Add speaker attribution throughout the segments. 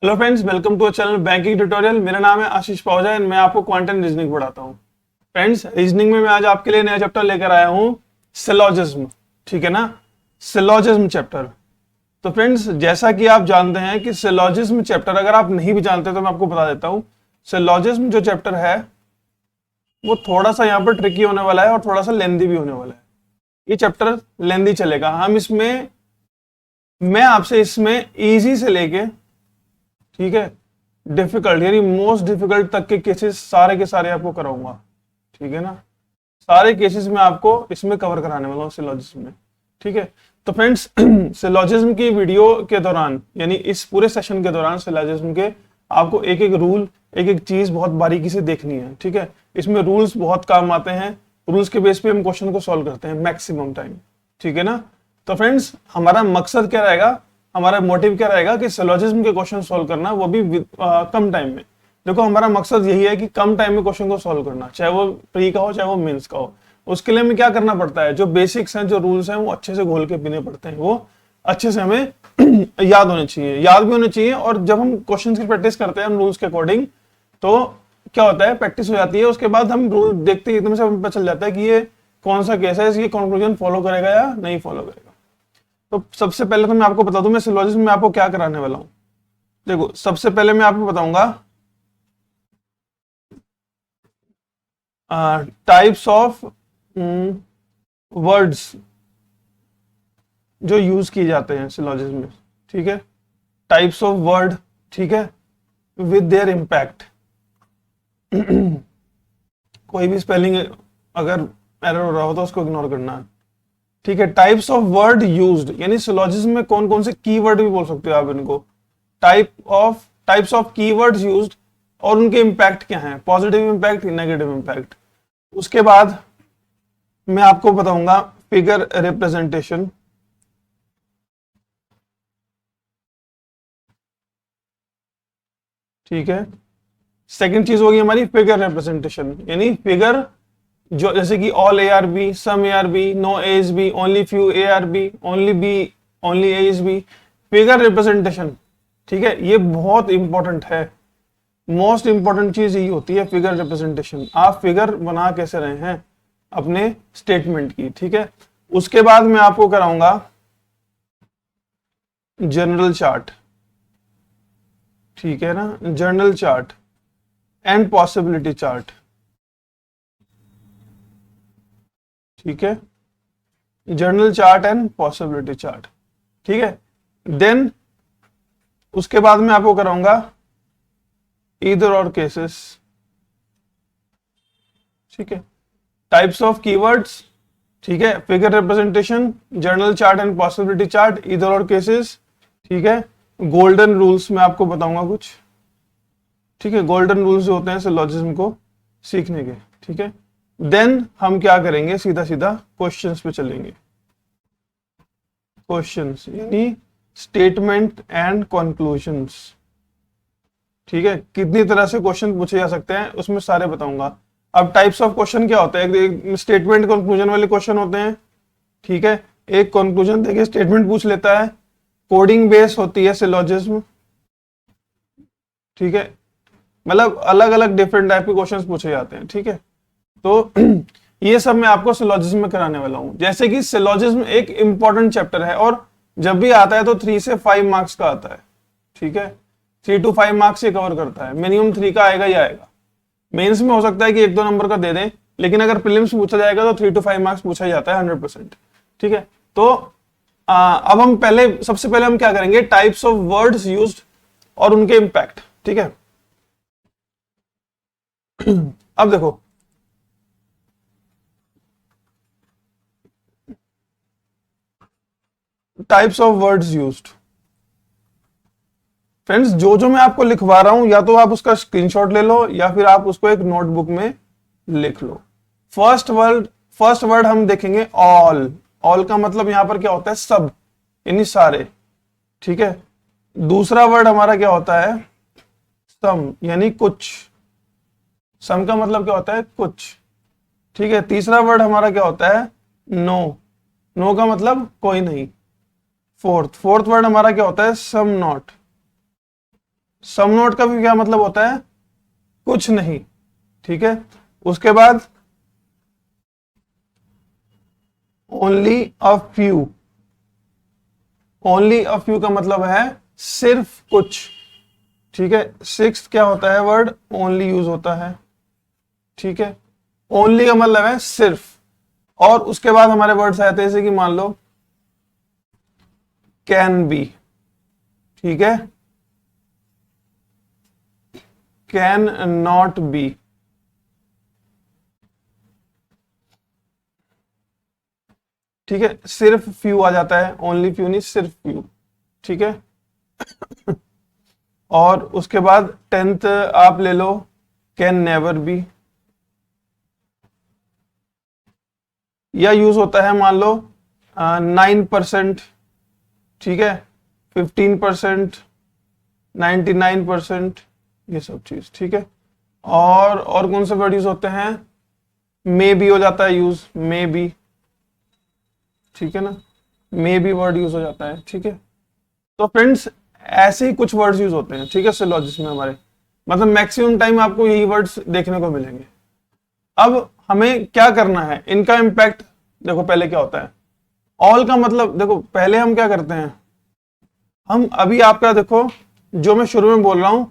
Speaker 1: Hello friends, welcome to channel banking tutorial. मेरा नाम है आशीष पाहुजा एंड मैं आपको क्वांटम रीजनिंग पढ़ाता हूँ। फ्रेंड्स, रीजनिंग में मैं आज आपके लिए नया चैप्टर लेकर आया हूँ, सिलोजिज्म। ठीक है ना, सिलोजिज्म चैप्टर। तो फ्रेंड्स, जैसा कि आप जानते हैं कि सिलोजिज्म चैप्टर, अगर आप नहीं भी जानते तो मैं आपको बता देता हूँ। सिलोजिज्म जो चैप्टर है वो थोड़ा सा यहाँ पर ट्रिकी होने वाला है और थोड़ा सा लेंदी भी होने वाला है। ये चैप्टर लेंदी चलेगा। मैं आपसे इसमें इजी से लेके, ठीक है, डिफिकल्ट यानी मोस्ट डिफिकल्ट तक के केसेस सारे के सारे आपको कराऊंगा। ठीक है ना, सारे केसेस में आपको इसमें कवर कराने वाला हूँ सिलोजिज्म में। ठीक है, तो फ्रेंड्स, सिलोजिज्म की वीडियो के दौरान यानी इस पूरे सेशन के दौरान सिलोजिज्म के आपको एक एक रूल, एक एक चीज बहुत बारीकी से देखनी है। ठीक है, इसमें रूल्स बहुत काम आते हैं। रूल्स के बेस पे हम क्वेश्चन को सॉल्व करते हैं मैक्सिमम टाइम। ठीक है ना, तो फ्रेंड्स, हमारा मकसद क्या रहेगा, हमारा मोटिव क्या रहेगा कि सिलोजिज्म के क्वेश्चन सॉल्व करना, वो भी कम टाइम में। देखो, हमारा मकसद यही है कि कम टाइम में क्वेश्चन को सॉल्व करना, चाहे वो प्री का हो चाहे वो मेंस का हो। उसके लिए हमें क्या करना पड़ता है, जो बेसिक्स हैं, जो रूल्स हैं, वो अच्छे से घोल के पीने पड़ते हैं। वो अच्छे से हमें याद होने चाहिए, याद भी होने चाहिए। और जब हम क्वेश्चन की प्रैक्टिस करते हैं रूल्स के अकॉर्डिंग, तो क्या होता है, प्रैक्टिस हो जाती है। उसके बाद हम रूल देखते ही एकदम से हमें पता चल जाता है कि ये कौन सा केस है, ये कंक्लूजन फॉलो करेगा या नहीं फॉलो करेगा। तो सबसे पहले तो मैं आपको बता दूं, मैं सिलोजिज्म में आपको क्या कराने वाला हूं। देखो, सबसे पहले मैं आपको बताऊंगा टाइप्स ऑफ वर्ड्स जो यूज किए जाते हैं सिलोजिज्म में। ठीक है, टाइप्स ऑफ वर्ड, ठीक है, विद देयर इम्पैक्ट। कोई भी स्पेलिंग अगर एरर हो रहा हो तो उसको इग्नोर करना है। ठीक है, टाइप्स ऑफ वर्ड यूज्ड यानी सिलोजिज्म में कौन कौन से कीवर्ड भी बोल सकते हो आप इनको। टाइप्स ऑफ कीवर्ड्स यूज्ड और उनके इंपैक्ट क्या हैं, पॉजिटिव इंपैक्ट, नेगेटिव इंपैक्ट। उसके बाद मैं आपको बताऊंगा फिगर रिप्रेजेंटेशन। ठीक है, सेकंड चीज होगी हमारी फिगर रिप्रेजेंटेशन, यानी फिगर जो जैसे कि all A are B, some A are B, no A is B, only few A are B, only B, only A is B, figure representation. ठीक है, ये बहुत इंपॉर्टेंट है। मोस्ट इंपॉर्टेंट चीज यही होती है फिगर रिप्रेजेंटेशन। आप फिगर बना कैसे रहे हैं अपने स्टेटमेंट की। ठीक है, उसके बाद मैं आपको कराऊंगा जनरल चार्ट। ठीक है ना, general chart and possibility chart. ठीक है, journal chart and possibility chart. ठीक है, देन उसके बाद मैं आपको कराऊंगा ईदर और केसेस। ठीक है, टाइप्स ऑफ कीवर्ड्स, ठीक है, figure representation, journal chart and possibility chart, either और केसेस। ठीक है, गोल्डन रूल्स मैं आपको बताऊंगा कुछ। ठीक है, गोल्डन रूल्स जो होते हैं सिलोजिज्म को सीखने के। ठीक है, देन हम क्या करेंगे, सीधा सीधा क्वेश्चंस पे चलेंगे। क्वेश्चंस यानी स्टेटमेंट एंड कंक्लूजन्स। ठीक है, कितनी तरह से क्वेश्चन पूछे जा सकते हैं उसमें सारे बताऊंगा। अब टाइप्स ऑफ क्वेश्चन क्या होता है, एक स्टेटमेंट कंक्लूजन वाले क्वेश्चन होते हैं। ठीक है, एक कंक्लूजन देके स्टेटमेंट पूछ लेता है। कोडिंग बेस होती है सिलोजिज्म। ठीक है, मतलब अलग अलग डिफरेंट टाइप के क्वेश्चंस पूछे जाते हैं। ठीक है, तो ये सब मैं आपको सिलोजिज्म में कराने वाला हूं। जैसे कि सिलोजिज्म एक इंपॉर्टेंट चैप्टर है और जब भी आता है तो 3 से 5 मार्क्स का आता है। ठीक है, 3 to 5 मार्क्स ये कवर करता है, मिनिमम 3 का आएगा ही आएगा। मेंस में हो सकता है कि 1-2 नंबर का दे दें, लेकिन अगर प्रीलिम्स पूछा जाएगा तो 3 to 5 मार्क्स पूछा ही जाता है 100%। ठीक है, तो अब हम सबसे पहले हम क्या करेंगे, टाइप्स ऑफ वर्ड्स यूज्ड और उनके इंपैक्ट। ठीक है, अब देखो, types of words used. Friends, जो जो मैं आपको लिखवा रहा हूं, या तो आप उसका स्क्रीनशॉट ले लो या फिर आप उसको एक नोटबुक में लिख लो। फर्स्ट वर्ड हम देखेंगे ऑल। ऑल का मतलब यहां पर क्या होता है, सब यानी सारे। ठीक है, दूसरा वर्ड हमारा क्या होता है, सम यानी कुछ। सम का मतलब क्या होता है, कुछ। ठीक है, तीसरा वर्ड हमारा क्या होता है, नो। नो का मतलब कोई नहीं। फोर्थ वर्ड हमारा क्या होता है, सम नॉट। सम नॉट का भी क्या मतलब होता है, कुछ नहीं, ठीक है। उसके बाद only a few, only a few का मतलब है सिर्फ कुछ, ठीक है। सिक्स क्या होता है वर्ड, ओनली यूज होता है, ठीक है। ओनली का मतलब है सिर्फ, और उसके बाद हमारे वर्ड्स आते हैं जैसे कि मान लो कैन बी, ठीक है, कैन नॉट बी, ठीक है। सिर्फ फ्यू आ जाता है, ओनली फ्यू नहीं, सिर्फ फ्यू, ठीक है। और उसके बाद टेंथ आप ले लो कैन नेवर बी, या यूज होता है मान लो 9%, ठीक है, 15%, 99%, ये सब चीज, ठीक है। और कौन से वर्ड यूज होते हैं, मे बी हो जाता है यूज, मे बी, ठीक है ना, मे बी वर्ड यूज हो जाता है, ठीक है। तो फ्रेंड्स ऐसे ही कुछ वर्ड्स यूज होते हैं, ठीक है, सिलॉजिस्ट में हमारे, मतलब मैक्सिमम टाइम आपको यही वर्ड्स देखने को मिलेंगे। अब हमें क्या करना है, इनका इम्पैक्ट देखो। पहले क्या होता है, ऑल का मतलब देखो, पहले हम क्या करते हैं, हम अभी आपका देखो जो मैं शुरू में बोल रहा हूं,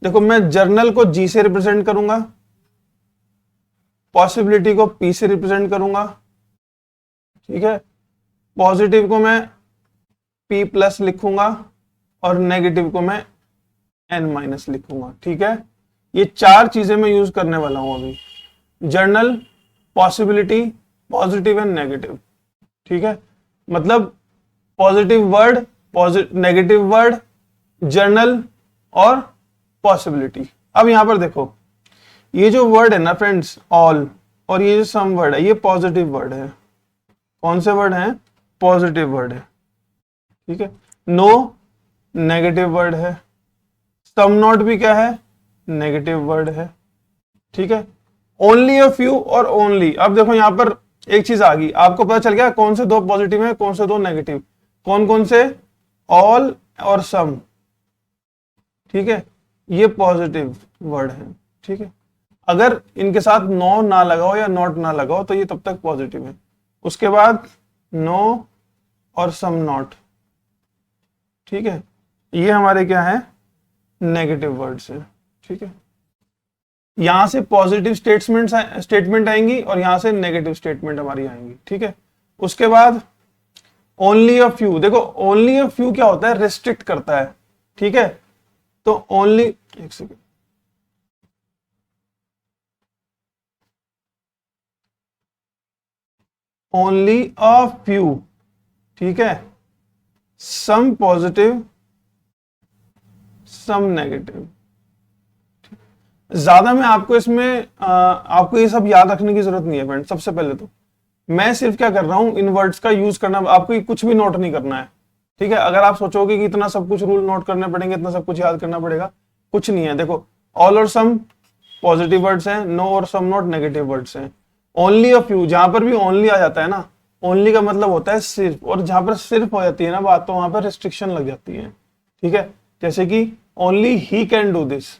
Speaker 1: देखो मैं जर्नल को जी से रिप्रेजेंट करूंगा, पॉसिबिलिटी को पी से रिप्रेजेंट करूंगा, ठीक है, पॉजिटिव को मैं पी प्लस लिखूंगा और नेगेटिव को मैं एन माइनस लिखूंगा, ठीक है। ये चार चीजें मैं यूज करने वाला हूं अभी, journal, possibility, positive and negative, ठीक है। मतलब positive word, negative word, journal और पॉसिबिलिटी। अब यहां पर देखो, ये जो वर्ड है ना फ्रेंड्स, ऑल, और ये जो सम वर्ड है, ये पॉजिटिव वर्ड है। कौन से वर्ड हैं, पॉजिटिव वर्ड है, ठीक है। नो नेगेटिव वर्ड है, सम नॉट भी क्या है, नेगेटिव वर्ड है, ठीक है। ओनली अ फ्यू और ओनली, अब देखो यहां पर एक चीज आ गई, आपको पता चल गया कौन से दो पॉजिटिव है, कौन से दो नेगेटिव, कौन कौन से, ऑल और सम, ठीक है, ये पॉजिटिव वर्ड है, ठीक है। अगर इनके साथ नो ना लगाओ या नॉट ना लगाओ तो ये तब तक पॉजिटिव है। उसके बाद नो और सम नॉट, ठीक है, ये हमारे क्या है, नेगेटिव वर्ड्स है, ठीक है। यहां से पॉजिटिव स्टेटमेंट आएंगी और यहां से नेगेटिव स्टेटमेंट हमारी आएंगी, ठीक है। उसके बाद ओनली अ फ्यू, देखो ओनली अ फ्यू क्या होता है, रिस्ट्रिक्ट करता है, ठीक है। तो ओनली, एक सेकेंड, ओनली अ फ्यू, ठीक है, सम पॉजिटिव, सम नेगेटिव। ज्यादा मैं आपको इसमें आपको ये सब याद रखने की जरूरत नहीं है फ्रेंड। सबसे पहले तो मैं सिर्फ क्या कर रहा हूं, इन वर्ड्स का यूज करना, आपको कुछ भी नोट नहीं करना है, ठीक है। अगर आप सोचोगे कि इतना सब कुछ रूल नोट करने पड़ेंगे, इतना सब कुछ याद करना पड़ेगा, कुछ नहीं है। देखो ऑल और सम पॉजिटिव वर्ड्स हैं, नो और सम नॉट नेगेटिव वर्ड्स हैं। ओनली अ फ्यू, जहां पर भी ओनली आ जाता है ना, ओनली का मतलब होता है सिर्फ, और जहां पर सिर्फ हो जाती है ना बात, तो वहां पर रिस्ट्रिक्शन लग जाती है, ठीक है। जैसे कि only he can do this,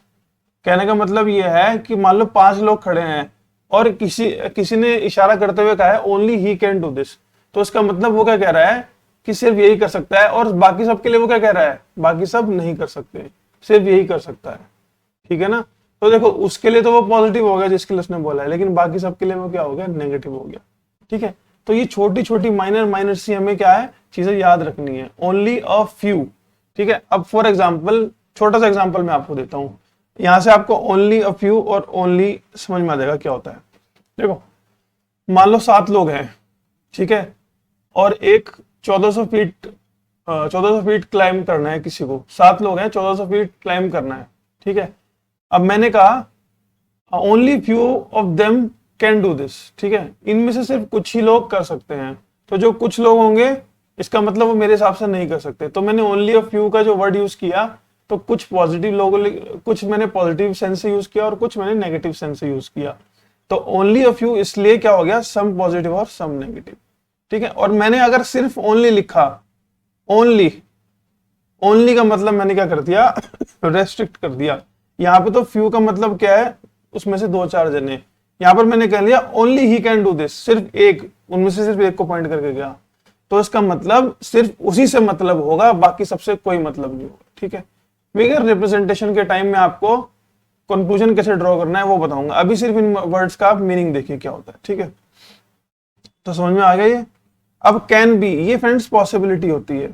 Speaker 1: कहने का मतलब ये है कि मान लो 5 लोग खड़े हैं और किसी किसी ने इशारा करते हुए कहा है only he can do this, तो उसका मतलब वो क्या कह रहा है कि सिर्फ यही कर सकता है, और बाकी सब के लिए वो क्या कह रहा है, बाकी सब नहीं कर सकते, सिर्फ यही कर सकता है, ठीक है ना। तो देखो उसके लिए तो वो पॉजिटिव हो गया जिसके लिए उसने बोला है, लेकिन बाकी सबके लिए वो क्या हो गया, नेगेटिव हो गया, ठीक है। तो ये छोटी छोटी माइनर माइनर सी हमें क्या है, चीजें याद रखनी है। ओनली अ फ्यू, ठीक है। अब फॉर एग्जाम्पल, छोटा सा एग्जाम्पल मैं आपको देता हूं, यहां से आपको ओनली अ फ्यू और ओनली समझ में आ जाएगा क्या होता है। देखो मान लो 7 लोग हैं, ठीक है, और एक 1400 फीट क्लाइम करना है किसी को, 7 लोग हैं, 1400 फीट क्लाइम करना है, ठीक है। अब मैंने कहा only few of them can do this, ठीक है, इनमें से सिर्फ कुछ ही लोग कर सकते हैं। तो जो कुछ लोग होंगे, इसका मतलब वो मेरे हिसाब से नहीं कर सकते, तो मैंने ओनली अ फ्यू का जो वर्ड यूज किया, तो कुछ पॉजिटिव लोगों, कुछ मैंने पॉजिटिव सेंस से यूज किया और कुछ मैंने नेगेटिव सेंस से यूज किया। तो ओनली अ फ्यू इसलिए क्या हो गया, सम पॉजिटिव और सम नेगेटिव, ठीक है। और मैंने अगर सिर्फ ओनली लिखा, ओनली ओनली का मतलब मैंने क्या कर दिया, रेस्ट्रिक्ट कर दिया। यहाँ पे तो फ्यू का मतलब क्या है, उसमें से 2-4 जने। यहाँ पर मैंने कह लिया only he can do this, सिर्फ एक, उनमें से सिर्फ एक को पॉइंट करके गया, तो इसका मतलब सिर्फ उसी से मतलब होगा, बाकी सबसे कोई मतलब नहीं होगा। ठीक है, फिगर रिप्रेजेंटेशन के टाइम में आपको कंक्लूजन कैसे ड्रॉ करना है वो बताऊंगा, अभी सिर्फ इन वर्ड्स का आप मीनिंग देखिए क्या होता है। ठीक है, तो समझ में आ गया ये। अब कैन बी, ये फ्रेंड्स पॉसिबिलिटी होती है,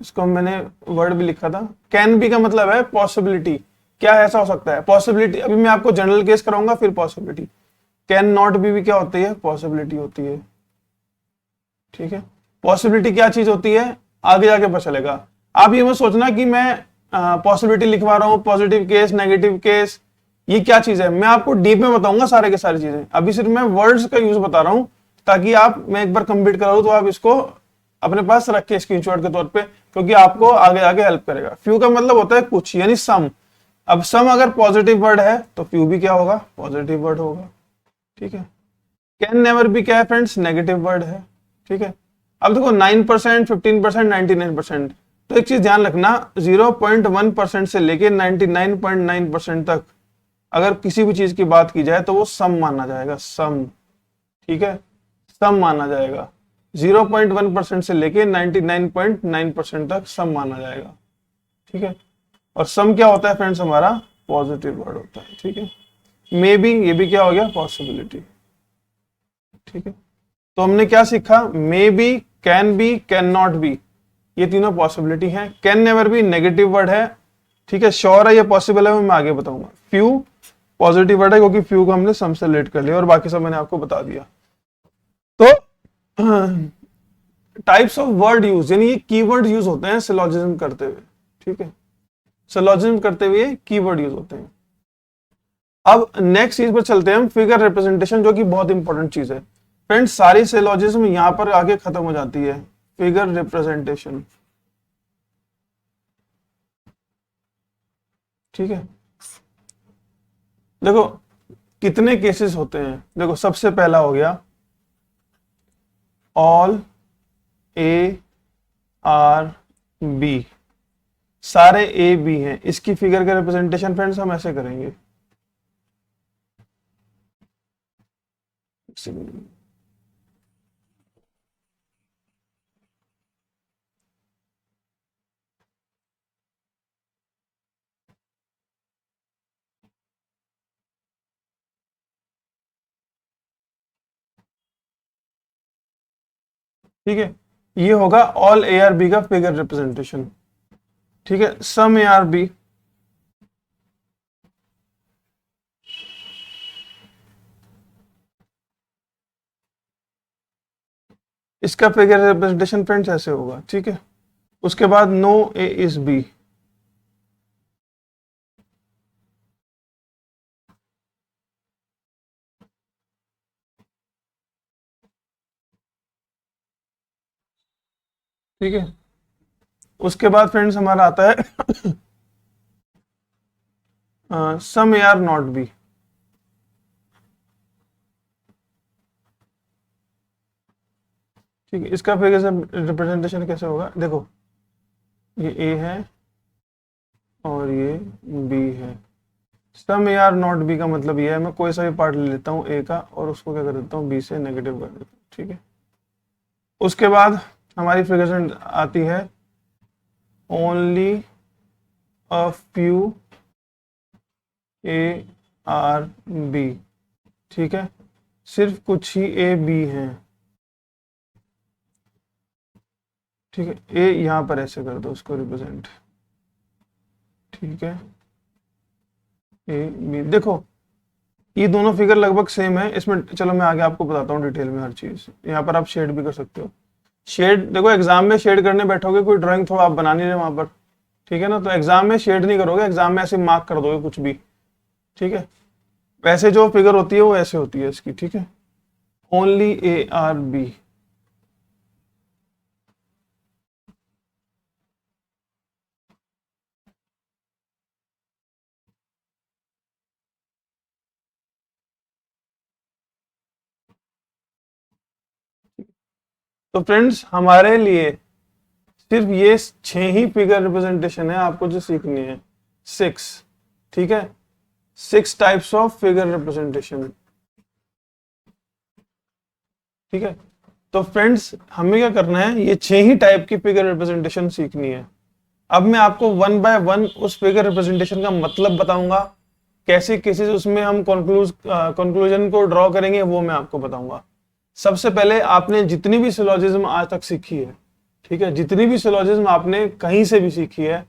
Speaker 1: इसको मैंने वर्ड भी लिखा था। कैन बी का मतलब है पॉसिबिलिटी, क्या ऐसा हो सकता है, पॉसिबिलिटी। अभी मैं आपको जनरल केस कराऊंगा फिर पॉसिबिलिटी। कैन नॉट बी भी क्या होती है, पॉसिबिलिटी होती है। ठीक है, पॉसिबिलिटी क्या चीज होती है, आगे जाके पता चलेगा। आप ये मत सोचना कि मैं पॉसिबिलिटी लिखवा रहा हूं, पॉजिटिव केस, नेगेटिव केस, ये क्या चीज है, मैं आपको डीप में बताऊंगा सारे के सारी चीजें। अभी सिर्फ मैं वर्ड्स का यूज बता रहा हूं, ताकि आप, मैं एक बार कंप्लीट कराऊं तो आप इसको अपने पास रख के स्क्रीनशॉट के तौर पे, क्योंकि आपको आगे आगे हेल्प करेगा। फ्यू का मतलब होता है कुछ, यानी सम। अब सम अगर पॉजिटिव वर्ड है तो फ्यू भी क्या होगा, पॉजिटिव वर्ड होगा। ठीक है, कैन नेवर भी क्या है फ्रेंड्स, नेगेटिव वर्ड है। ठीक है, अब देखो 9%, 15%, 99%, तो एक चीज ध्यान रखना, 0.1% से लेके 99.9% तक अगर किसी भी चीज की बात की जाए तो वो सम माना जाएगा, सम। ठीक है, सम माना जाएगा। 0.1% से लेके 99.9% तक सम माना जाएगा। ठीक है, और सम क्या होता है फ्रेंड्स, हमारा पॉजिटिव वर्ड होता है। ठीक है, मे बी, ये भी क्या हो गया, पॉसिबिलिटी। ठीक है, तो हमने क्या सीखा, may be, can be, can not be, ये तीनों पॉसिबिलिटी है। Can never be negative word है। ठीक है, श्योर है ये पॉसिबल है, मैं आगे बताऊंगा। फ्यू पॉजिटिव वर्ड है, क्योंकि फ्यू को हमने सम से रिलेट कर लिया, और बाकी सब मैंने आपको बता दिया। तो टाइप्स ऑफ वर्ड यूज, यानी ये कीवर्ड यूज होते हैं सिलोजिज्म करते हुए। ठीक है, सिलोजिज्म करते हुए कीवर्ड यूज होते हैं। अब नेक्स्ट चीज पर चलते हैं हम, फिगर रिप्रेजेंटेशन, जो कि बहुत इंपॉर्टेंट चीज है फ्रेंड्स। सारी सिलोजिज्म यहां पर आगे खत्म हो जाती है, फिगर रिप्रेजेंटेशन। ठीक है, देखो कितने केसेस होते हैं, देखो सबसे पहला हो गया ऑल ए आर बी, सारे ए बी हैं, इसकी फिगर का रिप्रेजेंटेशन फ्रेंड्स हम ऐसे करेंगे। ठीक है, ये होगा ऑल ए आर बी का फिगर रिप्रेजेंटेशन। ठीक है, सम ए आर बी, इसका फिगर रिप्रेजेंटेशन फ्रेंड्स ऐसे होगा। ठीक है, उसके बाद नो ए इज बी, ठीक है, उसके बाद फ्रेंड्स हमारा आता है some A are not B. ठीक है, इसका फिगर रिप्रेजेंटेशन कैसे होगा, देखो ये ए है और ये बी है। Some A are not B का मतलब ये है, मैं कोई सा भी पार्ट ले लेता हूँ ए का और उसको क्या कर देता हूँ, बी से नेगेटिव कर देता हूँ। ठीक है, उसके बाद हमारी फिगर आती है only a few A are B. ठीक है, सिर्फ कुछ ही ए बी हैं। ठीक है, ए यहां पर ऐसे कर दो उसको रिप्रेजेंट। ठीक है, ए बी, देखो ये दोनों फिगर लगभग सेम है इसमें। चलो मैं आगे आपको बताता हूँ डिटेल में हर चीज, यहाँ पर आप शेड भी कर सकते हो। शेड देखो, एग्जाम में शेड करने बैठोगे, कोई ड्राइंग थोड़ा आप बना नहीं रहे वहां पर, ठीक है ना, तो एग्जाम में शेड नहीं करोगे, एग्जाम में ऐसे मार्क कर दोगे कुछ भी। ठीक है, वैसे जो फिगर होती है वो ऐसे होती है इसकी। ठीक है, ओनली ए आर बी। तो फ्रेंड्स हमारे लिए सिर्फ ये 6 ही फिगर रिप्रेजेंटेशन है आपको जो सीखनी है, 6, ठीक है, 6 टाइप्स ऑफ फिगर रिप्रेजेंटेशन, ठीक है। तो फ्रेंड्स हमें क्या करना है, ये 6 ही टाइप की फिगर रिप्रेजेंटेशन सीखनी है। अब मैं आपको वन बाय वन उस फिगर रिप्रेजेंटेशन का मतलब बताऊंगा, कैसे केसेस उसमें हम कंक्लूजन को ड्रॉ करेंगे वो मैं आपको बताऊंगा। सबसे पहले आपने जितनी भी सिलोजिज्म आज तक सीखी है, ठीक है, जितनी भी सिलोजिज्म आपने कहीं से भी सीखी है,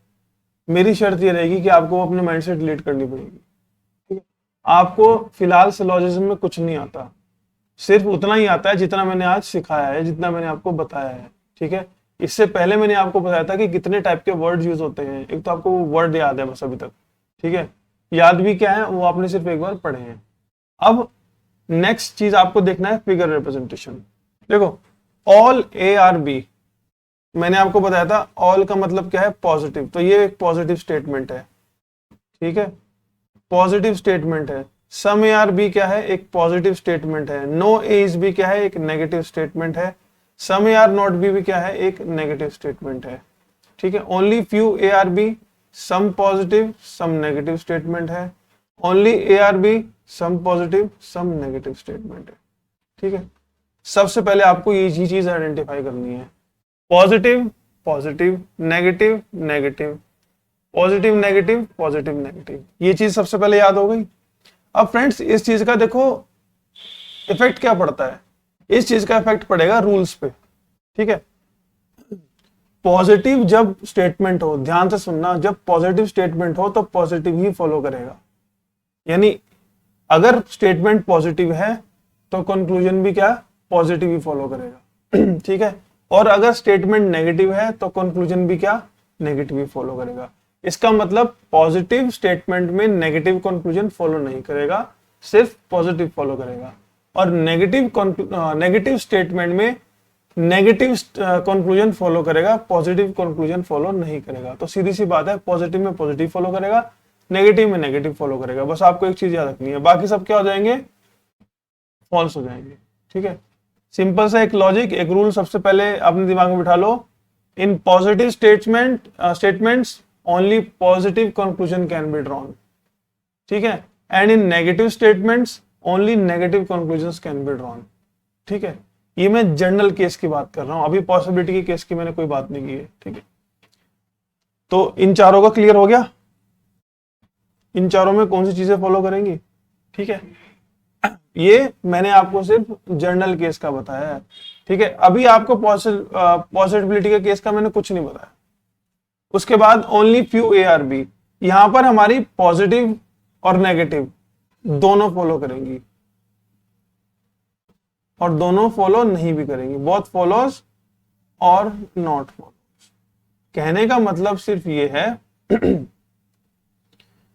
Speaker 1: मेरी शर्त ये रहेगी कि आपको अपने माइंड से डिलीट करनी पड़ेगी, ठीक है। आपको फिलहाल सिलोजिज्म में कुछ नहीं आता, सिर्फ उतना ही आता है जितना मैंने आज सिखाया है, जितना मैंने आपको बताया है, ठीक है। इससे पहले मैंने आपको बताया था कि कितने टाइप के वर्ड यूज होते हैं, एक तो आपको वो वर्ड याद है बस अभी तक, ठीक है, याद भी क्या है वो आपने सिर्फ एक बार पढ़े हैं। अब नेक्स्ट चीज आपको देखना है फिगर रिप्रेजेंटेशन। देखो ऑल ए आर बी, मैंने आपको बताया था ऑल का मतलब क्या है, पॉजिटिव, तो ये एक पॉजिटिव स्टेटमेंट है, ठीक है, पॉजिटिव स्टेटमेंट है। सम ए आर बी क्या है, एक पॉजिटिव स्टेटमेंट है। नो ए इज बी क्या है, एक नेगेटिव स्टेटमेंट है। Some A are not B भी क्या है, एक नेगेटिव स्टेटमेंट है, ठीक है। Only few A are B, some positive some negative statement है। Only A are B, some positive some negative statement है, ठीक है। सबसे पहले आपको ये चीज आइडेंटिफाई करनी है, positive positive, negative negative, positive negative, positive negative, ये चीज सबसे पहले याद हो गई। अब फ्रेंड्स इस चीज का देखो इफेक्ट क्या पड़ता है, इस चीज का इफेक्ट पड़ेगा रूल्स पे, ठीक है। पॉजिटिव जब स्टेटमेंट हो, ध्यान से सुनना, जब पॉजिटिव स्टेटमेंट हो तो पॉजिटिव ही फॉलो करेगा, यानी अगर स्टेटमेंट पॉजिटिव है तो कंक्लूजन भी क्या पॉजिटिव ही फॉलो करेगा, ठीक है। और अगर स्टेटमेंट नेगेटिव है तो कंक्लूजन भी क्या नेगेटिव ही फॉलो करेगा। इसका मतलब पॉजिटिव स्टेटमेंट में नेगेटिव कंक्लूजन फॉलो नहीं करेगा, सिर्फ पॉजिटिव फॉलो करेगा। और नेगेटिव स्टेटमेंट में नेगेटिव कंक्लूजन फॉलो करेगा, पॉजिटिव कंक्लूजन फॉलो नहीं करेगा। तो सीधी सी बात है, पॉजिटिव में पॉजिटिव फॉलो करेगा, नेगेटिव में नेगेटिव फॉलो करेगा। बस आपको एक चीज याद रखनी है, बाकी सब क्या हो जाएंगे, फॉल्स हो जाएंगे, ठीक है। सिंपल सा एक लॉजिक, एक रूल सबसे पहले अपने दिमाग में बिठा लो, in positive statements only positive conclusion can be drawn, ठीक है, and in negative statements only negative conclusions can be drawn, ठीक है। ये मैं जनरल केस की बात कर रहा हूं, अभी पॉसिबिलिटी के केस की मैंने कोई बात नहीं की है, ठीक है। तो इन चारों का क्लियर हो गया, इन चारों में कौन सी चीजें फॉलो करेंगी, ठीक है। ये मैंने आपको सिर्फ जर्नल केस का बताया है, ठीक है। अभी आपको पॉसिबिलिटी के केस का मैंने कुछ नहीं बताया। उसके बाद only few A are B, यहां पर हमारी पॉजिटिव और नेगेटिव दोनों फॉलो करेंगी और दोनों फॉलो नहीं भी करेंगी, बोथ फॉलोज और नॉट फॉलोज। कहने का मतलब सिर्फ ये है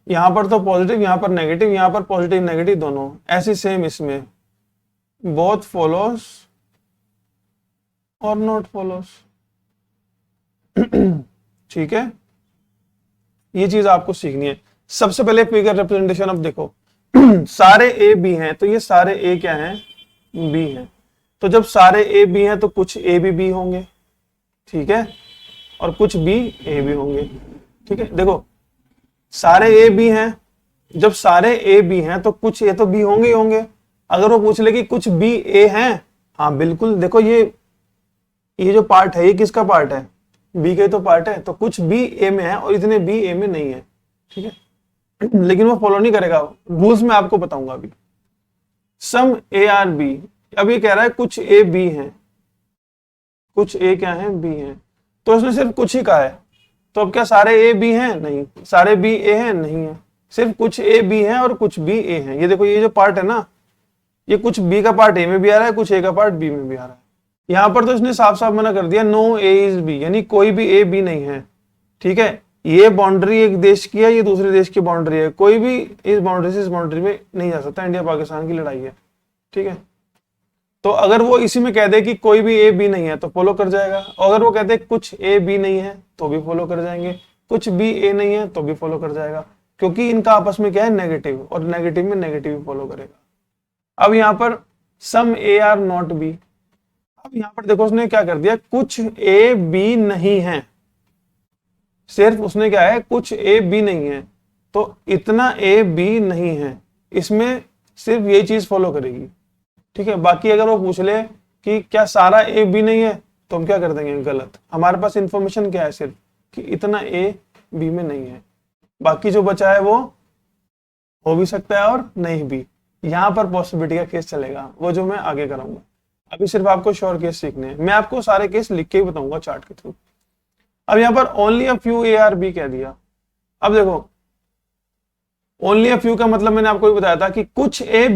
Speaker 1: यहां पर तो पॉजिटिव, यहां पर नेगेटिव, यहां पर पॉजिटिव नेगेटिव दोनों, ऐसे सेम इसमें बोथ फॉलोज और नॉट फॉलोज, ठीक है। ये चीज आपको सीखनी है। सबसे पहले फिगर रिप्रेजेंटेशन, अब देखो सारे ए बी हैं, तो ये सारे ए क्या हैं, बी हैं। तो जब सारे ए बी हैं तो कुछ ए भी बी होंगे, ठीक है, और कुछ बी ए भी होंगे, ठीक है। देखो सारे ए बी हैं, जब सारे ए बी हैं तो कुछ ए तो बी होंगे ही होंगे। अगर वो पूछ ले कि कुछ बी ए हैं, हाँ बिल्कुल, देखो ये जो पार्ट है ये किसका पार्ट है, बी का तो पार्ट है, तो कुछ बी ए में है और इतने बी ए में नहीं है, ठीक है। लेकिन वो फॉलो नहीं करेगा, रूल्स में आपको बताऊंगा अभी। सम ए आर बी, अब ये कह रहा है कुछ ए बी हैं, कुछ ए क्या है, बी हैं, तो इसने सिर्फ कुछ ही कहा है। तो अब क्या सारे ए बी हैं, नहीं। सारे बी ए हैं, नहीं है। सिर्फ कुछ ए बी हैं और कुछ बी ए हैं। ये देखो ये जो पार्ट है ना, ये कुछ बी का पार्ट ए में भी आ रहा है, कुछ ए का पार्ट बी में भी आ रहा है। यहां पर तो इसने साफ साफ मना कर दिया, नो ए इज बी, यानी कोई भी ए बी नहीं है, ठीक है। ये बाउंड्री एक देश की है, ये दूसरे देश की बाउंड्री है, कोई भी इस बाउंड्री से इस बाउंड्री में नहीं जा सकता। इंडिया पाकिस्तान की लड़ाई है, ठीक है। तो अगर वो इसी में कह दे कि कोई भी ए बी नहीं है तो फॉलो कर जाएगा, अगर वो कहते कुछ ए बी नहीं है तो भी फॉलो कर जाएंगे, कुछ बी ए नहीं है तो भी फॉलो कर जाएगा, क्योंकि इनका आपस में क्या है, नेगेटिव, और नेगेटिव में नेगेटिव फॉलो करेगा। अब यहाँ पर सम ए आर नॉट बी, अब यहाँ पर देखो उसने क्या कर दिया, कुछ ए बी नहीं है, सिर्फ उसने क्या है, कुछ ए बी नहीं है, तो इतना ए बी नहीं है, इसमें सिर्फ ये चीज फॉलो करेगी। ठीक है, बाकी अगर वो पूछ ले कि क्या सारा ए बी नहीं है, तो हम क्या कर देंगे, गलत। हमारे पास इंफॉर्मेशन क्या है, सिर्फ कि इतना ए बी में नहीं है, बाकी जो बचा है वो हो भी सकता है और नहीं भी। यहां पर पॉसिबिलिटी का केस चलेगा, वो जो मैं आगे कराऊंगा। अभी सिर्फ आपको श्योर केस सीखने हैं, मैं आपको सारे केस लिख के ही बताऊंगा चार्ट के थ्रू। अब यहां पर only a few A are B कह दिया। अब देखो ओनली अ फ्यू का मतलब मैंने आपको भी बताया था कि कुछ ए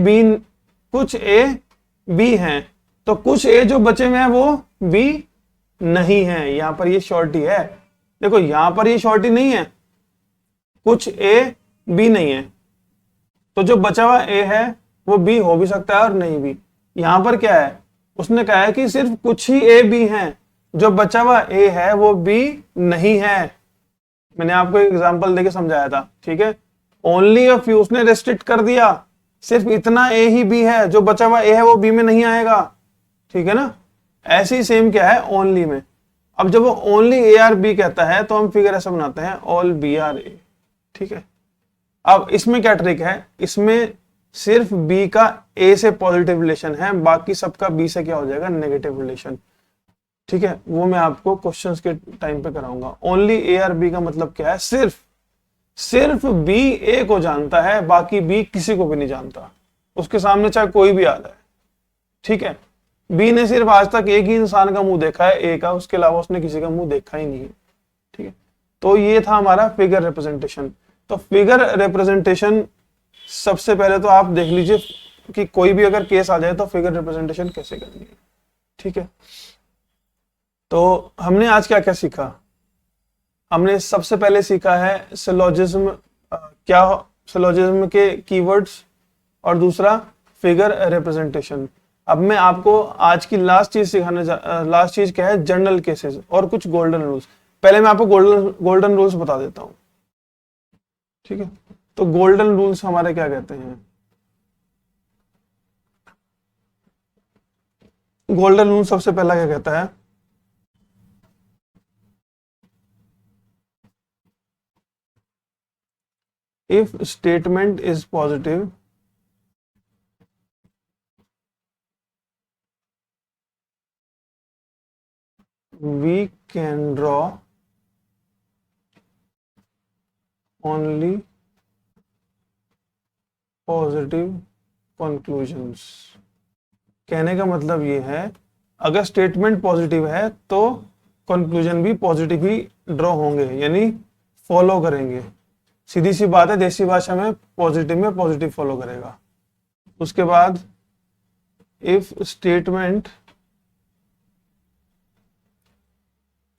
Speaker 1: बी हैं, तो कुछ ए जो बचे हुए हैं वो बी नहीं है। यहां पर ये शॉर्टी है, देखो यहां पर ये शॉर्टी नहीं है, कुछ ए बी नहीं है, तो जो बचा हुआ ए है वो बी हो भी सकता है और नहीं भी। यहां पर क्या है, उसने कहा है कि सिर्फ कुछ ही ए बी हैं, जो बचा हुआ ए है वो बी नहीं है। मैंने आपको एक एग्जांपल देके समझाया था, ठीक है। ओनली अ फ्यू, उसने रेस्ट्रिक्ट कर दिया, सिर्फ इतना ए ही बी है, जो बचा हुआ ए है वो बी में नहीं आएगा, ठीक है ना। ऐसे ही सेम क्या है ओनली में। अब जब वो ओनली ए आर बी कहता है तो हम फिगर ऐसा बनाते हैं, ऑल बी आर ए, ठीक है। अब इसमें क्या ट्रिक है, इसमें सिर्फ बी का ए से पॉजिटिव रिलेशन है, बाकी सबका बी से क्या हो जाएगा, नेगेटिव रिलेशन, ठीक है। वो मैं आपको क्वेश्चंस के टाइम पे कराऊंगा। ओनली ए आर बी का मतलब क्या है, सिर्फ बी ए को जानता है, बाकी बी किसी को भी नहीं जानता, उसके सामने चाहे कोई भी आ जाए, ठीक है। बी ने सिर्फ आज तक एक ही इंसान का मुंह देखा है ए का, उसके अलावा उसने किसी का मुंह देखा ही नहीं है, ठीक है। तो ये था हमारा फिगर रिप्रेजेंटेशन। तो फिगर रिप्रेजेंटेशन सबसे पहले तो आप देख लीजिए कि कोई भी अगर केस आ जाए तो फिगर रिप्रेजेंटेशन कैसे करनी है, ठीक है। तो हमने आज क्या क्या सीखा, हमने सबसे पहले सीखा है सिलोजिज्म, क्या सिलोजिज्म के कीवर्ड्स, और दूसरा फिगर रिप्रेजेंटेशन। अब मैं आपको आज की लास्ट चीज लास्ट चीज क्या है, जनरल केसेस और कुछ गोल्डन रूल्स। पहले मैं आपको गोल्डन रूल्स बता देता हूं, ठीक है। तो गोल्डन रूल्स हमारे क्या कहते हैं, गोल्डन रूल सबसे पहला क्या कहता है, if statement is positive we can draw only positive conclusions। कहने का मतलब ये है, अगर स्टेटमेंट पॉजिटिव है तो कंक्लूजन भी पॉजिटिव ही ड्रॉ होंगे, यानी फॉलो करेंगे। सीधी सी बात है, देसी भाषा में पॉजिटिव में पॉजिटिव फॉलो करेगा। उसके बाद if statement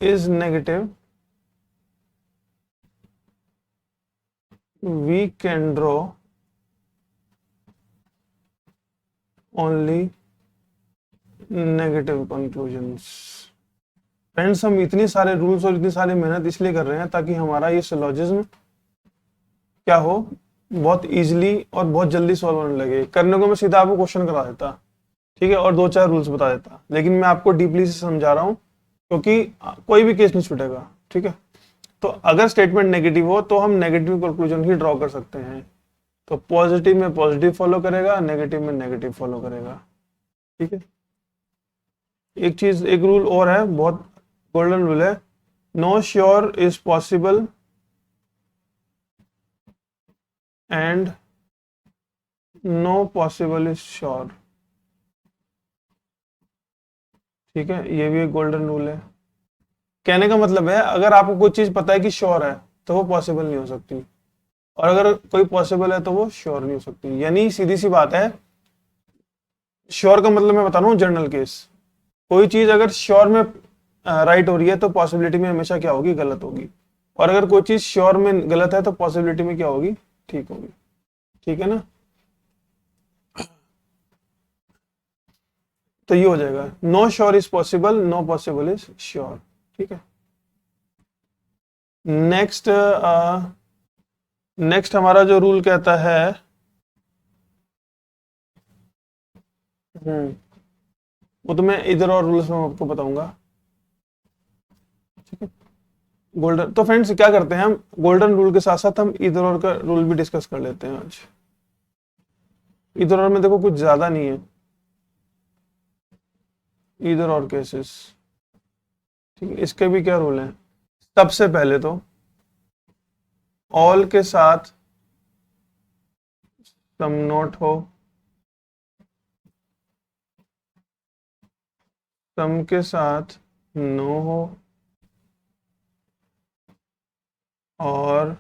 Speaker 1: is negative we can draw only negative conclusions। Friends, हम इतनी सारे रूल्स और इतनी सारी मेहनत इसलिए कर रहे हैं ताकि हमारा ये सिलोजिज्म क्या हो, बहुत इजीली और बहुत जल्दी सॉल्व होने लगे। करने को मैं सीधा आपको क्वेश्चन करा देता, ठीक है, और दो चार रूल्स बता देता, लेकिन मैं आपको डीपली से समझा रहा हूँ क्योंकि कोई भी केस नहीं छूटेगा, ठीक है। तो अगर स्टेटमेंट नेगेटिव हो तो हम नेगेटिव कंक्लूजन ही ड्रॉ कर सकते हैं। तो पॉजिटिव में पॉजिटिव फॉलो करेगा, नेगेटिव में नेगेटिव फॉलो करेगा, ठीक है। एक चीज, एक रूल और है, बहुत गोल्डन रूल है, no sure is possible and no possible is sure, ठीक है। ये भी एक गोल्डन रूल है। कहने का मतलब है, अगर आपको कोई चीज पता है कि श्योर है तो वो पॉसिबल नहीं हो सकती, और अगर कोई पॉसिबल है तो वो श्योर नहीं हो सकती। यानी सीधी सी बात है, श्योर का मतलब मैं बता रहा हूँ जनरल केस, कोई चीज अगर श्योर में राइट हो रही है तो पॉसिबिलिटी में हमेशा क्या होगी, गलत होगी, और अगर कोई चीज श्योर में गलत है तो पॉसिबिलिटी में क्या होगी, ठीक होगी, ठीक है ना। तो ये हो जाएगा, no sure is possible, no possible is sure, ठीक है। नेक्स्ट नेक्स्ट हमारा जो रूल कहता है, वो तो मैं इधर और रूल्स में आपको बताऊंगा, ठीक है। गोल्डन, तो फ्रेंड्स क्या करते हैं हम, गोल्डन रूल के साथ साथ हम इधर और का रूल भी डिस्कस कर लेते हैं आज। इधर और में देखो कुछ ज्यादा नहीं है, इधर और केसेस, ठीक है। इसके भी क्या रूल है, सबसे पहले तो ऑल के साथ सम नोट हो, सम के साथ नो हो, और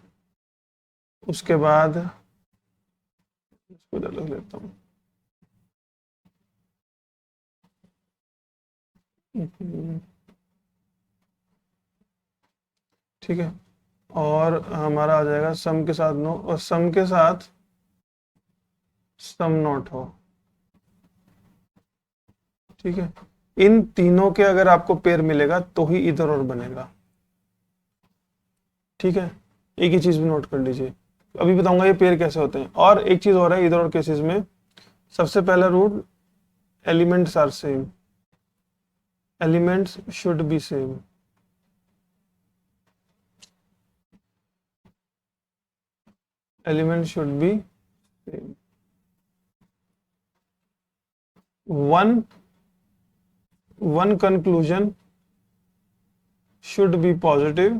Speaker 1: उसके बाद इसको इधर लिख लेता हूँ, ठीक है। और हमारा आ जाएगा सम के साथ नो, और सम के साथ सम नॉट हो, ठीक है। इन तीनों के अगर आपको पेयर मिलेगा तो ही इधर और बनेगा, ठीक है। एक ही चीज भी नोट कर लीजिए, अभी बताऊंगा ये पेयर कैसे होते हैं। और एक चीज और है इधर और केसेस में, सबसे पहला rule, elements are same, elements should be same, element should be same. one conclusion should be positive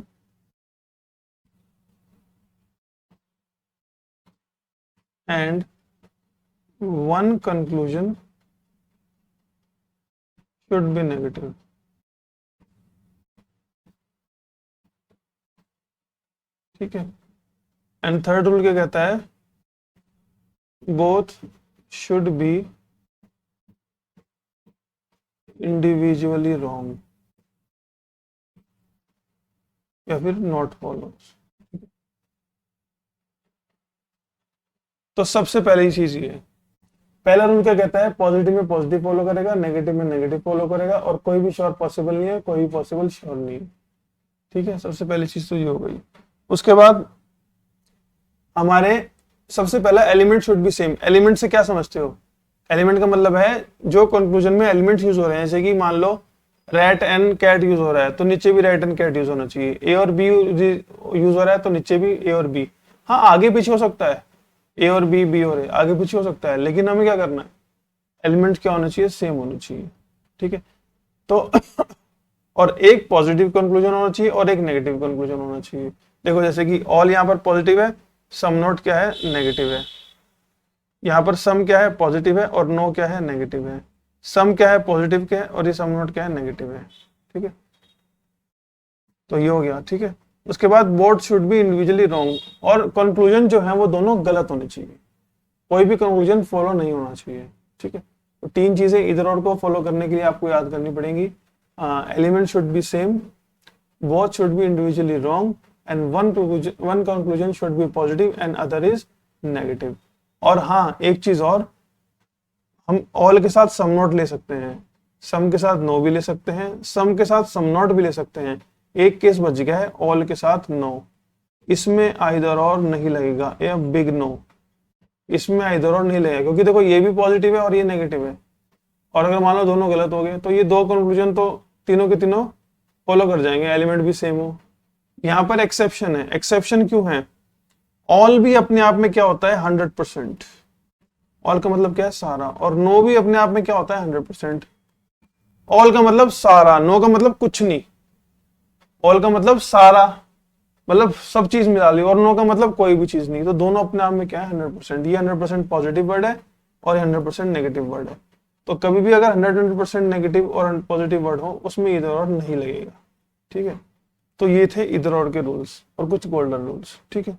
Speaker 1: and one conclusion should be negative, ठीक है। एंड थर्ड रूल क्या कहता है, both should be individually wrong या फिर not follows। तो सबसे पहली चीज ये, पहला रूल क्या कहता है, पॉजिटिव में पॉजिटिव फॉलो करेगा, नेगेटिव में नेगेटिव फॉलो करेगा, और कोई भी श्योर पॉसिबल नहीं है, कोई भी पॉसिबल श्योर नहीं है, ठीक है। सबसे पहली चीज तो ये हो गई। उसके बाद हमारे सबसे पहला element should be same. Element से क्या समझते हो, एलिमेंट का मतलब है जो कंक्लूजन में एलिमेंट यूज हो रहे हैं, जैसे कि मान लो रैट एंड कैट यूज हो रहा है तो नीचे भी रैट एंड कैट यूज होना चाहिए, ए और बी यूज हो रहा है तो नीचे भी ए और बी। हाँ आगे पीछे हो सकता है, ए और बी, बी और ए आगे पीछे हो सकता है, लेकिन हमें क्या करना है, एलिमेंट क्या होना चाहिए, सेम होना चाहिए, ठीक है। तो और एक पॉजिटिव कंक्लूजन होना चाहिए और एक नेगेटिव कंक्लूजन होना चाहिए। देखो जैसे कि ऑल यहाँ पर पॉजिटिव है, सम नोट क्या है, नेगेटिव है। यहाँ पर सम क्या है, पॉजिटिव है, और नो क्या है, नेगेटिव है। सम क्या है, पॉजिटिव क्या है, और ये सम नोट क्या है, नेगेटिव है, ठीक है। तो ये हो गया, ठीक है। उसके बाद both should be individually wrong, और कंक्लूजन जो है वो दोनों गलत होने चाहिए, कोई भी कंक्लूजन फॉलो नहीं होना चाहिए, ठीक है। तो तीन चीजें इधर और को फॉलो करने के लिए आपको याद करनी पड़ेंगी, element should be same, both should be individually wrong, and one conclusion should be positive and other is negative. और हाँ एक चीज और, हम ऑल के साथ सम नॉट ले सकते हैं, सम के साथ नो भी ले सकते हैं, सम के साथ सम नॉट भी ले सकते हैं। एक केस बच गया है, ऑल के साथ नो, इसमें आइदर और नहीं लगेगा, ए बिग नो, इसमें आइदर और नहीं लगेगा, क्योंकि देखो ये भी पॉजिटिव है और ये नेगेटिव है, और अगर मान लो दोनों गलत हो गए तो ये दो कंक्लूजन तो तीनों के तीनों फॉलो कर जाएंगे, एलिमेंट भी सेम हो। यहाँ पर एक्सेप्शन है, एक्सेप्शन क्यों है, ऑल भी अपने आप में क्या होता है, 100%, ऑल का मतलब क्या है, सारा, और नो भी अपने आप में क्या होता है, 100%। ऑल का मतलब सारा, नो का मतलब कुछ नहीं, ऑल का मतलब सारा, मतलब सब चीज मिला ली, और नो का मतलब कोई भी चीज नहीं। तो दोनों अपने आप में क्या है, 100%। ये 100% पॉजिटिव वर्ड है और 100% नेगेटिव वर्ड है। तो कभी भी अगर 100% नेगेटिव और पॉजिटिव वर्ड हो उसमें इधर और नहीं लगेगा, ठीक है। तो ये थे इधर और के रूल्स और कुछ गोल्डन रूल्स, ठीक है।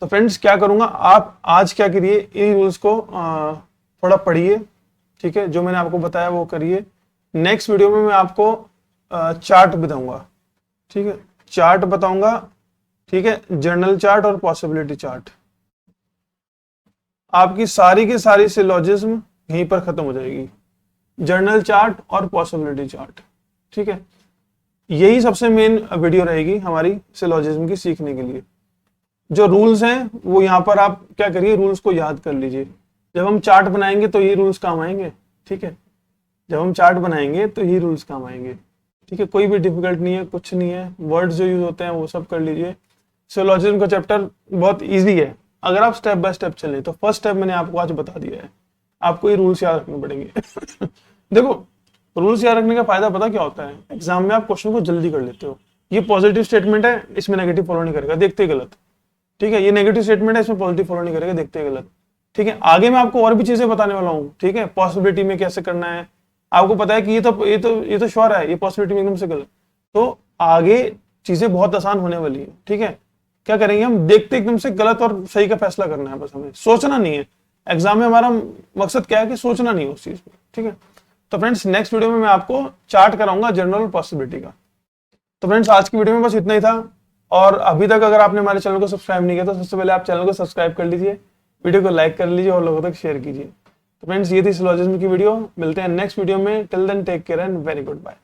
Speaker 1: तो फ्रेंड्स क्या करूंगा, आप आज क्या करिए, इन रूल्स को थोड़ा पढ़िए, ठीक है, जो मैंने आपको बताया वो करिए। नेक्स्ट वीडियो में मैं आपको चार्ट बताऊंगा, ठीक है, चार्ट बताऊंगा, ठीक है, जर्नल चार्ट और पॉसिबिलिटी चार्ट। आपकी सारी की सारी सिलोजिज्म यहीं पर खत्म हो जाएगी, जर्नल चार्ट और पॉसिबिलिटी चार्ट, ठीक है। यही सबसे मेन वीडियो रहेगी हमारी सिलोजिज्म की सीखने के लिए। जो रूल्स हैं वो यहाँ पर आप क्या करिए, रूल्स को याद कर लीजिए, जब हम चार्ट बनाएंगे तो ये रूल्स काम आएंगे, ठीक है। जब हम चार्ट बनाएंगे तो यही रूल्स काम आएंगे। ठीक है, कोई भी डिफिकल्ट नहीं है, कुछ नहीं है, वर्ड्स जो यूज होते हैं वो सब कर लीजिए। सिलोजिज्म का चैप्टर बहुत इजी है, अगर आप स्टेप बाय स्टेप चलें तो फर्स्ट स्टेप मैंने आपको आज बता दिया है, आपको ये रूल्स याद रखने पड़ेंगे। देखो रूल्स याद रखने का फायदा पता क्या होता है, एग्जाम में आप क्वेश्चन को जल्दी कर लेते हो। ये पॉजिटिव स्टेटमेंट है, इसमें नेगेटिव फॉलो नहीं करेगा, देखते ही गलत। ठीक है, ये नेगेटिव स्टेटमेंट है, इसमें पॉजिटिव फॉलो नहीं करेगा, देखते ही गलत। ठीक है, आगे मैं आपको और भी चीजें बताने वाला हूँ। ठीक है, पॉसिबिलिटी में कैसे करना है, आपको पता है कि ये तो श्योर है, ये पॉसिबिलिटी में एकदम से गलत। तो आगे चीजें बहुत आसान होने वाली है। ठीक है, क्या करेंगे हम, देखते एकदम से गलत और सही का फैसला करना है, बस हमें सोचना नहीं है। एग्जाम में हमारा मकसद क्या है कि सोचना नहीं है उस चीज में। ठीक है, तो फ्रेंड्स नेक्स्ट वीडियो में मैं आपको चार्ट कराऊंगा जनरल पॉसिबिलिटी का। तो फ्रेंड्स आज की वीडियो में बस इतना ही था, और अभी तक अगर आपने हमारे चैनल को सब्सक्राइब नहीं किया तो सबसे पहले आप चैनल को सब्सक्राइब कर लीजिए, वीडियो को लाइक कर लीजिए और लोगों तक शेयर कीजिए। तो फ्रेंड्स ये थी सिलोजिज्म की वीडियो, मिलते हैं नेक्स्ट वीडियो में। Till then take care and very good bye.